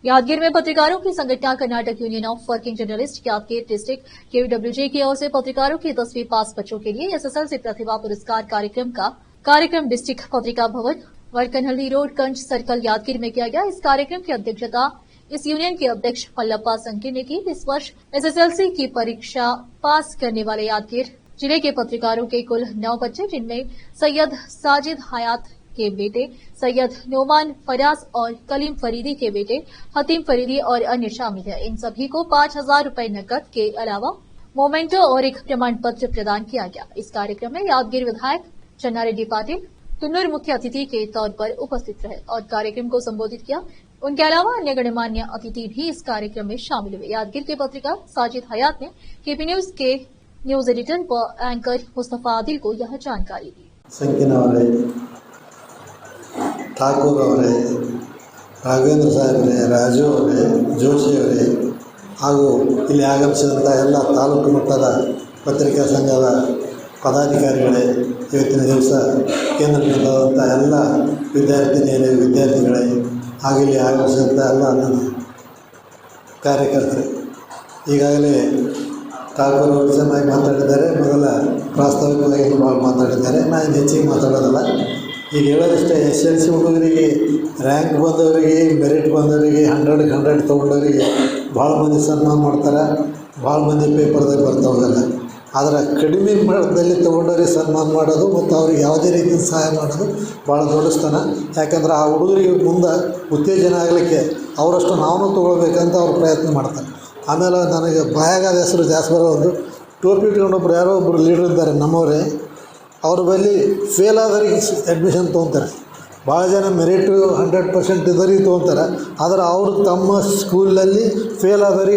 यादगीर में पत्रकारों की संगठन Karnataka union of working journalist Yadgir district KVWJ की ओर से पत्रकारों के 10वीं पास बच्चों के लिए एसएसएलसी प्रतिभा पुरस्कार कार्यक्रम डिस्ट्रिक्ट पत्रिका भवन वरकनहल्ली रोड कंच सर्कल यादगीर में किया गया। इस कार्यक्रम की अध्यक्षता इस यूनियन के अध्यक्ष पल्लप्पा संकी ने की। इस वर्ष एसएसएलसी की परीक्षा पास करने वाले यादगीर जिले के पत्रकारों के कुल 9 बच्चे, जिनमें सैयद साजिद हयात के बेटे सैयद नोमान फराज और कलीम फरीदी के बेटे हतीम फरीदी और अन्य शामिल हैं। इन सभी को 5,000 रुपए नकद के अलावा मोमेंटो और एक प्रमाण पत्र प्रदान किया गया। इस कार्यक्रम में यादगीर विधायक चन्ना रेड्डी पाटिल तुन्नूर मुख्य अतिथि के तौर पर उपस्थित रहे और कार्यक्रम को संबोधित किया। उनके अलावा अन्य गणमान्य अतिथि भी इस कार्यक्रम में शामिल हुए। यादगीर के पत्रकार साजिद हयात ने केपी न्यूज के न्यूज एडिटर व एंकर मुस्तफा आदिल को यह जानकारी दी। ठाकुर ಅವರೇ, ರಾಘವೇಂದ್ರ ಸಾಹೇಬರೇ, ರಾಜು ಅವರೇ, ಜೋಶಿ ಅವರೇ ಹಾಗೂ ಇಲ್ಲಿ ಆಗಮಿಸಿದಂಥ ಎಲ್ಲ ತಾಲೂಕು ಮಟ್ಟದ ಪತ್ರಿಕಾ ಸಂಘದ ಪದಾಧಿಕಾರಿಗಳೇ, ಇವತ್ತಿನ ದಿವಸ ಕೇಂದ್ರದಿಂದಾದಂಥ ಎಲ್ಲ ವಿದ್ಯಾರ್ಥಿನಿಯರೇ, ವಿದ್ಯಾರ್ಥಿಗಳೇ ಹಾಗೂ ಇಲ್ಲಿ ಆಗಮಿಸಿದಂಥ ಎಲ್ಲ ನನ್ನ ಕಾರ್ಯಕರ್ತರು, ಈಗಾಗಲೇ ಠಾಕೂರ್ ಅವರು ಚೆನ್ನಾಗಿ ಮಾತಾಡಿದ್ದಾರೆ. ಮೊದಲ ಪ್ರಾಸ್ತಾವಿಕವಾಗಿ ಭಾಳ ಮಾತಾಡಿದ್ದಾರೆ. ನಾನು ಹೆಚ್ಚಿಗೆ ಮಾತಾಡೋದಲ್ಲ. ಈಗ ಹೇಳೋದಿಷ್ಟೇ, SLC ಹುಡುಗರಿಗೆ ರ್ಯಾಂಕ್ ಬಂದವರಿಗೆ, ಮೆರಿಟ್ ಬಂದವರಿಗೆ, 100ಕ್ಕೆ 100 ತೊಗೊಂಡವರಿಗೆ ಭಾಳ ಮಂದಿ ಸನ್ಮಾನ ಮಾಡ್ತಾರೆ. ಭಾಳ ಮಂದಿ ಪೇಪರ್ದಾಗ ಬರ್ತಾವಲ್ಲ. ಆದರೆ ಕಡಿಮೆ ಮಟ್ಟದಲ್ಲಿ ತೊಗೊಂಡವ್ರಿಗೆ ಸನ್ಮಾನ ಮಾಡೋದು ಮತ್ತು ಅವ್ರಿಗೆ ಯಾವುದೇ ರೀತಿಯ ಸಹಾಯ ಮಾಡೋದು ಭಾಳ ದೊಡ್ಡ ಸ್ಥಾನ. ಯಾಕಂದ್ರೆ ಆ ಹುಡುಗರಿಗೆ ಮುಂದೆ ಉತ್ತೇಜನ ಆಗಲಿಕ್ಕೆ ಅವರಷ್ಟು ನಾವು ತೊಗೊಳ್ಬೇಕಂತ ಅವ್ರು ಪ್ರಯತ್ನ ಮಾಡ್ತಾರೆ. ಆಮೇಲೆ ನನಗೆ ಬಾಯಾಗಾದ ಹೆಸರು ಜಾಸ್ತಿ ಬರೋದು, ಟೋಪಿ ಇಟ್ಕೊಂಡೊಬ್ರು ಯಾರೋ ಒಬ್ಬರು ಲೀಡ್ರ್ ಇದ್ದಾರೆ ನಮ್ಮವರೇ, ಅವ್ರ ಬಳಿ ಫೇಲ್ ಆದವ್ರಿಗೆ ಅಡ್ಮಿಷನ್ ತೊಗೊತಾರೆ. ಭಾಳ ಜನ ಮೆರಿಟು 100% ಇದ್ದವ್ರಿಗೆ ತೊಗೊತಾರೆ. ಆದರೆ ಅವರು ತಮ್ಮ ಸ್ಕೂಲಲ್ಲಿ ಫೇಲ್ ಆದವ್ರಿಗೆ